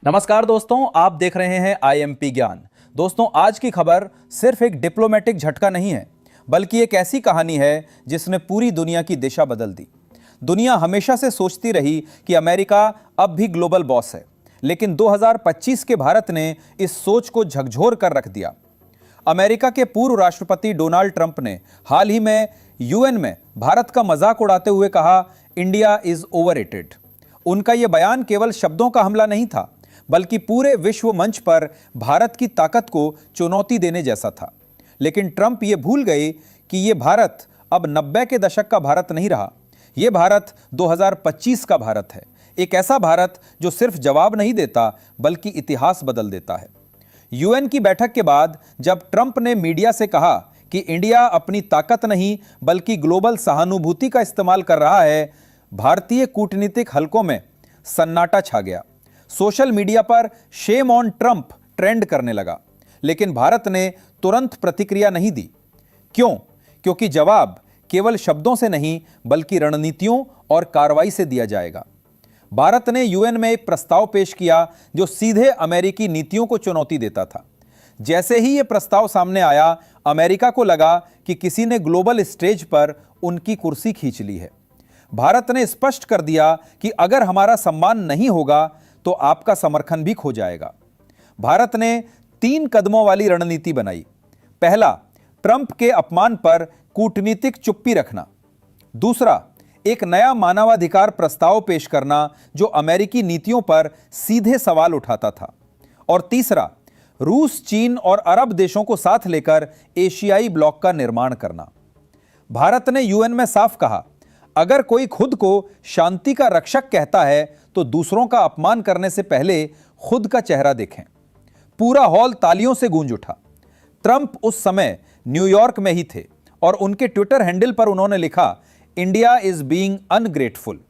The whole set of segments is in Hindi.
नमस्कार दोस्तों, आप देख रहे हैं आईएमपी ज्ञान। दोस्तों, आज की खबर सिर्फ एक डिप्लोमेटिक झटका नहीं है, बल्कि एक ऐसी कहानी है जिसने पूरी दुनिया की दिशा बदल दी। दुनिया हमेशा से सोचती रही कि अमेरिका अब भी ग्लोबल बॉस है, लेकिन 2025 के भारत ने इस सोच को झकझोर कर रख दिया। अमेरिका के पूर्व राष्ट्रपति डोनाल्ड ट्रंप ने हाल ही में यूएन में भारत का मजाक उड़ाते हुए कहा, इंडिया इज ओवररेटेड। उनका यह बयान केवल शब्दों का हमला नहीं था, बल्कि पूरे विश्व मंच पर भारत की ताकत को चुनौती देने जैसा था। लेकिन ट्रंप ये भूल गए कि ये भारत अब 90 के दशक का भारत नहीं रहा। ये भारत 2025 का भारत है, एक ऐसा भारत जो सिर्फ जवाब नहीं देता बल्कि इतिहास बदल देता है। यूएन की बैठक के बाद जब ट्रंप ने मीडिया से कहा कि इंडिया अपनी ताकत नहीं बल्कि ग्लोबल सहानुभूति का इस्तेमाल कर रहा है, भारतीय कूटनीतिक हलकों में सन्नाटा छा गया। सोशल मीडिया पर शेम ऑन ट्रंप ट्रेंड करने लगा, लेकिन भारत ने तुरंत प्रतिक्रिया नहीं दी। क्यों? क्योंकि जवाब केवल शब्दों से नहीं बल्कि रणनीतियों और कार्रवाई से दिया जाएगा। भारत ने यूएन में एक प्रस्ताव पेश किया जो सीधे अमेरिकी नीतियों को चुनौती देता था। जैसे ही यह प्रस्ताव सामने आया, अमेरिका को लगा कि किसी ने ग्लोबल स्टेज पर उनकी कुर्सी खींच ली है। भारत ने स्पष्ट कर दिया कि अगर हमारा सम्मान नहीं होगा तो आपका समर्थन भी खो जाएगा। भारत ने 3 कदमों वाली रणनीति बनाई। पहला, ट्रंप के अपमान पर कूटनीतिक चुप्पी रखना। दूसरा, एक नया मानवाधिकार प्रस्ताव पेश करना जो अमेरिकी नीतियों पर सीधे सवाल उठाता था। और तीसरा, रूस, चीन और अरब देशों को साथ लेकर एशियाई ब्लॉक का निर्माण करना। भारत ने यूएन में साफ कहा, अगर कोई खुद को शांति का रक्षक कहता है तो दूसरों का अपमान करने से पहले खुद का चेहरा देखें। पूरा हॉल तालियों से गूंज उठा। ट्रंप उस समय न्यूयॉर्क में ही थे और उनके ट्विटर हैंडल पर उन्होंने लिखा, इंडिया इज बीइंग अनग्रेटफुल।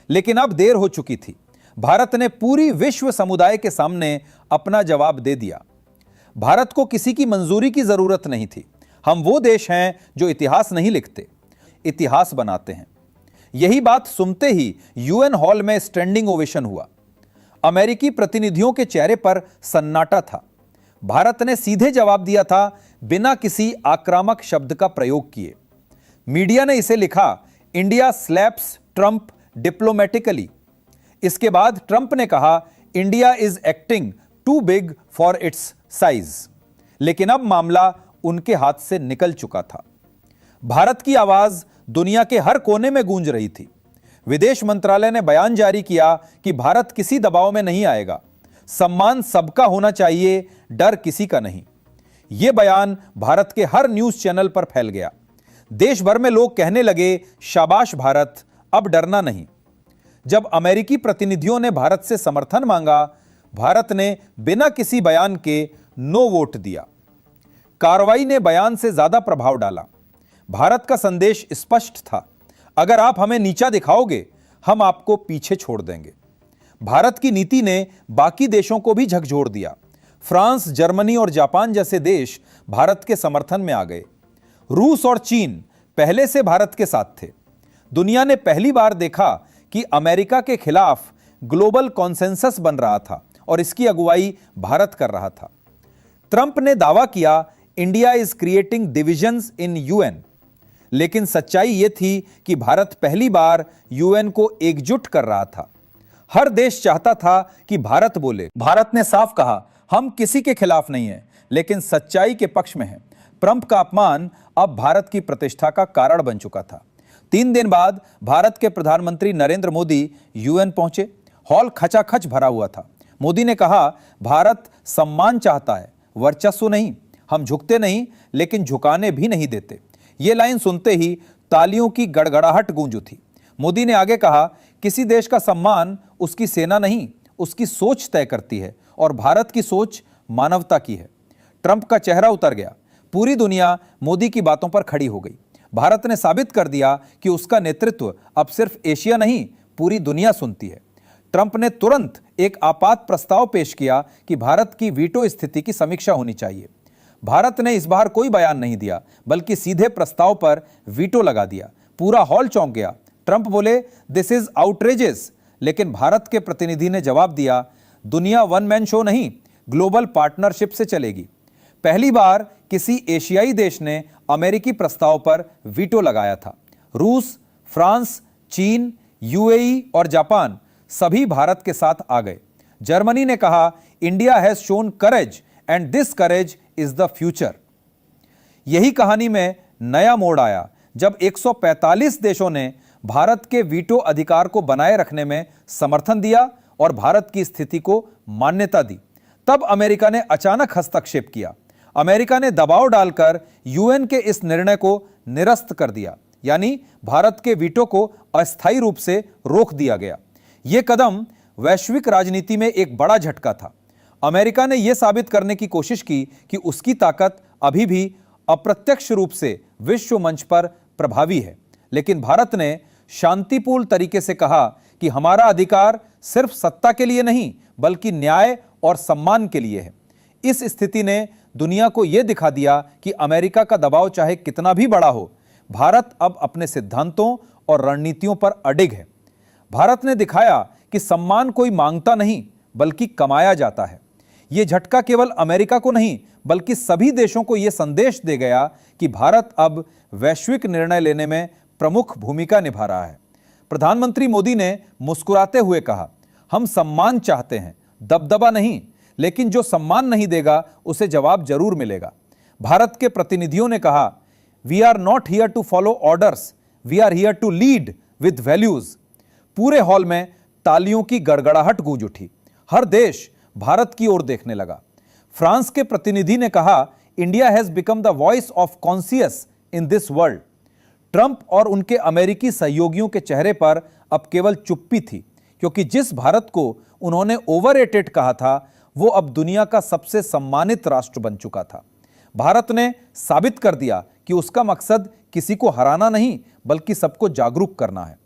लेकिन अब देर हो चुकी थी। भारत ने पूरी विश्व समुदाय के सामने अपना जवाब दे दिया। भारत को किसी की मंजूरी की जरूरत नहीं थी। हम वो देश हैं जो इतिहास नहीं लिखते, इतिहास बनाते हैं। यही बात सुनते ही यूएन हॉल में स्टैंडिंग ओवेशन हुआ। अमेरिकी प्रतिनिधियों के चेहरे पर सन्नाटा था। भारत ने सीधे जवाब दिया था, बिना किसी आक्रामक शब्द का प्रयोग किए। मीडिया ने इसे लिखा, इंडिया स्लैप्स ट्रंप डिप्लोमेटिकली। इसके बाद ट्रंप ने कहा, India is acting too big for its size. लेकिन अब मामला उनके हाथ से निकल चुका था। भारत की आवाज दुनिया के हर कोने में गूंज रही थी। विदेश मंत्रालय ने बयान जारी किया कि भारत किसी दबाव में नहीं आएगा, सम्मान सबका होना चाहिए, डर किसी का नहीं। यह बयान भारत के हर न्यूज चैनल पर फैल गया। देश भर में लोग कहने लगे, शाबाश भारत, अब डरना नहीं। जब अमेरिकी प्रतिनिधियों ने भारत से समर्थन मांगा, भारत ने बिना किसी बयान के नो वोट दिया। कार्रवाई ने बयान से ज्यादा प्रभाव डाला। भारत का संदेश स्पष्ट था, अगर आप हमें नीचा दिखाओगे, हम आपको पीछे छोड़ देंगे। भारत की नीति ने बाकी देशों को भी झकझोर दिया। फ्रांस, जर्मनी और जापान जैसे देश भारत के समर्थन में आ गए। रूस और चीन पहले से भारत के साथ थे। दुनिया ने पहली बार देखा कि अमेरिका के खिलाफ ग्लोबल कॉन्सेंसस बन रहा था और इसकी अगुवाई भारत कर रहा था। ट्रंप ने दावा किया, India is creating divisions in UN. लेकिन सच्चाई यह थी कि भारत पहली बार यूएन को एकजुट कर रहा था। हर देश चाहता था कि भारत बोले। भारत ने साफ कहा, हम किसी के खिलाफ नहीं हैं, लेकिन सच्चाई के पक्ष में हैं। ट्रंप का अपमान अब भारत की प्रतिष्ठा का कारण बन चुका था। 3 दिन बाद भारत के प्रधानमंत्री नरेंद्र मोदी यूएन पहुंचे। हॉल खचाखच भरा हुआ था। मोदी ने कहा, भारत सम्मान चाहता है, वर्चस्व नहीं। हम झुकते नहीं, लेकिन झुकाने भी नहीं देते। यह लाइन सुनते ही तालियों की गड़गड़ाहट गूंज उठी। मोदी ने आगे कहा, किसी देश का सम्मान उसकी सेना नहीं, उसकी सोच तय करती है और भारत की सोच मानवता की है। ट्रंप का चेहरा उतर गया। पूरी दुनिया मोदी की बातों पर खड़ी हो गई। भारत ने साबित कर दिया कि उसका नेतृत्व अब सिर्फ एशिया नहीं, पूरी दुनिया सुनती है। ट्रंप ने तुरंत एक आपात प्रस्ताव पेश किया कि भारत की वीटो स्थिति की समीक्षा होनी चाहिए। भारत ने इस बार कोई बयान नहीं दिया, बल्कि सीधे प्रस्ताव पर वीटो लगा दिया। पूरा हॉल चौंक गया। ट्रंप बोले, दिस इज आउटरेजेस। लेकिन भारत के प्रतिनिधि ने जवाब दिया, दुनिया वन मैन शो नहीं, ग्लोबल पार्टनरशिप से चलेगी। पहली बार किसी एशियाई देश ने अमेरिकी प्रस्ताव पर वीटो लगाया था। रूस, फ्रांस, चीन, यूएई और जापान सभी भारत के साथ आ गए। जर्मनी ने कहा, India has shown courage and this courage is the future. यही कहानी में नया मोड़ आया जब 145 देशों ने भारत के वीटो अधिकार को बनाए रखने में समर्थन दिया और भारत की स्थिति को मान्यता दी। तब अमेरिका ने अचानक हस्तक्षेप किया। अमेरिका ने दबाव डालकर यूएन के इस निर्णय को निरस्त कर दिया, यानी भारत के वीटो को अस्थायी रूप से रोक दिया गया। यह कदम वैश्विक राजनीति में एक बड़ा झटका था। अमेरिका ने यह साबित करने की कोशिश की कि उसकी ताकत अभी भी अप्रत्यक्ष रूप से विश्व मंच पर प्रभावी है। लेकिन भारत ने शांतिपूर्ण तरीके से कहा कि हमारा अधिकार सिर्फ सत्ता के लिए नहीं, बल्कि न्याय और सम्मान के लिए है। इस स्थिति ने दुनिया को यह दिखा दिया कि अमेरिका का दबाव चाहे कितना भी बड़ा हो, भारत अब अपने सिद्धांतों और रणनीतियों पर अडिग है। भारत ने दिखाया कि सम्मान कोई मांगता नहीं, बल्कि कमाया जाता है। यह झटका केवल अमेरिका को नहीं, बल्कि सभी देशों को यह संदेश दे गया कि भारत अब वैश्विक निर्णय लेने में प्रमुख भूमिका निभा रहा है। प्रधानमंत्री मोदी ने मुस्कुराते हुए कहा, हम सम्मान चाहते हैं, दबदबा नहीं, लेकिन जो सम्मान नहीं देगा उसे जवाब जरूर मिलेगा। भारत के प्रतिनिधियों ने कहा, we are not here to follow orders, we are here to lead with values. पूरे हॉल में तालियों की गड़गड़ाहट गूंज उठी। हर देश भारत की ओर देखने लगा। फ्रांस के प्रतिनिधि ने कहा, India has become the voice of conscious in this world. Trump और उनके अमेरिकी सहयोगियों के चेहरे पर अब केवल चुप्पी थी, क्योंकि जिस भारत को उन्होंने ओवररेटेड कहा था, वो अब दुनिया का सबसे सम्मानित राष्ट्र बन चुका था। भारत ने साबित कर दिया कि उसका मकसद किसी को हराना नहीं, बल्कि सबको जागरूक करना है।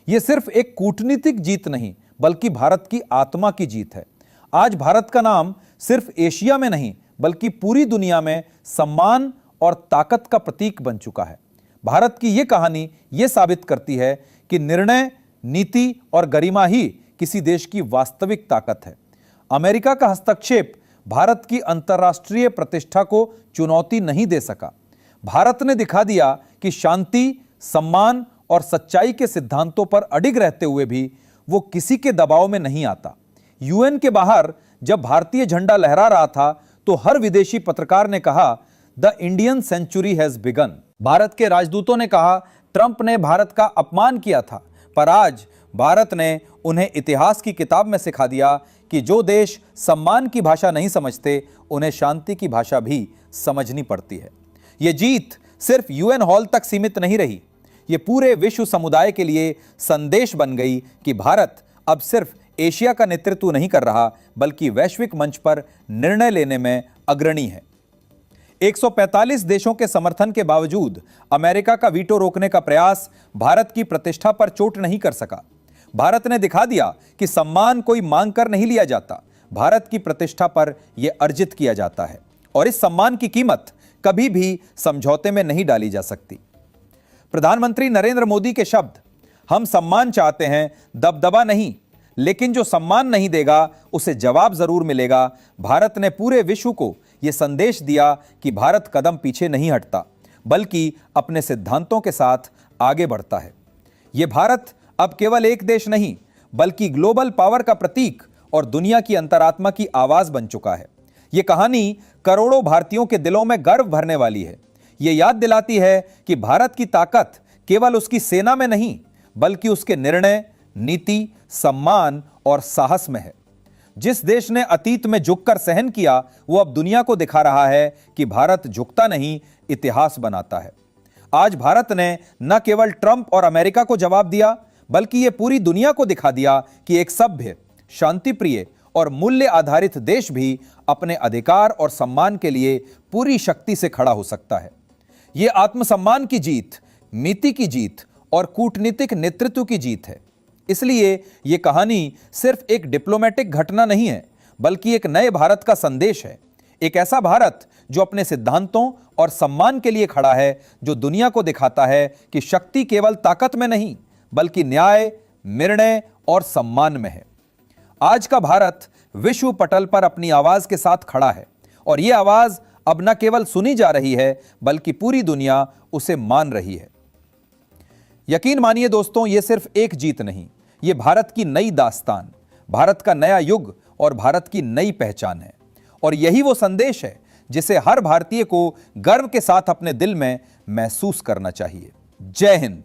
यह सिर्फ एक कूटनीतिक जीत नहीं, बल्कि भारत की आत्मा की जीत है। आज भारत का नाम सिर्फ एशिया में नहीं, बल्कि पूरी दुनिया में सम्मान और ताकत का प्रतीक बन चुका है। भारत की यह कहानी यह साबित करती है कि निर्णय, नीति और गरिमा ही किसी देश की वास्तविक ताकत है। अमेरिका का हस्तक्षेप भारत की अंतर्राष्ट्रीय प्रतिष्ठा को चुनौती नहीं दे सका। भारत ने दिखा दिया कि शांति, सम्मान और सच्चाई के सिद्धांतों पर अडिग रहते हुए भी वो किसी के दबाव में नहीं आता। यूएन के बाहर जब भारतीय झंडा लहरा रहा था, तो हर विदेशी पत्रकार ने कहा, the Indian century has begun. भारत के राजदूतों ने कहा, ट्रंप ने भारत का अपमान किया था, पर आज भारत ने उन्हें इतिहास की किताब में सिखा दिया कि जो देश सम्मान की भाषा नहीं समझते, उन्हें शांति की भाषा भी समझनी पड़ती है। ये जीत सिर्फ यूएन हॉल तक सीमित नहीं रही, ये पूरे विश्व समुदाय के लिए संदेश बन गई कि भारत अब सिर्फ एशिया का नेतृत्व नहीं कर रहा, बल्कि वैश्विक मंच पर निर्णय लेने में अग्रणी है। 145 देशों के समर्थन के बावजूद अमेरिका का वीटो रोकने का प्रयास भारत की प्रतिष्ठा पर चोट नहीं कर सका। भारत ने दिखा दिया कि सम्मान कोई मांग कर नहीं लिया जाता, भारत की प्रतिष्ठा पर यह अर्जित किया जाता है, और इस सम्मान की कीमत कभी भी समझौते में नहीं डाली जा सकती। प्रधानमंत्री नरेंद्र मोदी के शब्द, हम सम्मान चाहते हैं, दबदबा नहीं, लेकिन जो सम्मान नहीं देगा उसे जवाब जरूर मिलेगा। भारत ने पूरे विश्व को यह संदेश दिया कि भारत कदम पीछे नहीं हटता, बल्कि अपने सिद्धांतों के साथ आगे बढ़ता है। यह भारत अब केवल एक देश नहीं, बल्कि ग्लोबल पावर का प्रतीक और दुनिया की अंतरात्मा की आवाज बन चुका है। यह कहानी करोड़ों भारतीयों के दिलों में गर्व भरने वाली है। यह याद दिलाती है कि भारत की ताकत केवल उसकी सेना में नहीं, बल्कि उसके निर्णय, नीति, सम्मान और साहस में है। जिस देश ने अतीत में झुककर सहन किया, वो अब दुनिया को दिखा रहा है कि भारत झुकता नहीं, इतिहास बनाता है। आज भारत ने न केवल ट्रंप और अमेरिका को जवाब दिया, बल्कि यह पूरी दुनिया को दिखा दिया कि एक सभ्य, शांतिप्रिय और मूल्य आधारित देश भी अपने अधिकार और सम्मान के लिए पूरी शक्ति से खड़ा हो सकता है। यह आत्मसम्मान की जीत, नीति की जीत और कूटनीतिक नेतृत्व की जीत है। इसलिए यह कहानी सिर्फ एक डिप्लोमेटिक घटना नहीं है, बल्कि एक नए भारत का संदेश है। एक ऐसा भारत जो अपने सिद्धांतों और सम्मान के लिए खड़ा है, जो दुनिया को दिखाता है कि शक्ति केवल ताकत में नहीं, बल्कि न्याय, निर्णय और सम्मान में है। आज का भारत विश्व पटल पर अपनी आवाज के साथ खड़ा है और यह आवाज अब न केवल सुनी जा रही है बल्कि पूरी दुनिया उसे मान रही है। यकीन मानिए दोस्तों, यह सिर्फ एक जीत नहीं, यह भारत की नई दास्तान, भारत का नया युग और भारत की नई पहचान है। और यही वो संदेश है जिसे हर भारतीय को गर्व के साथ अपने दिल में महसूस करना चाहिए। जय हिंद।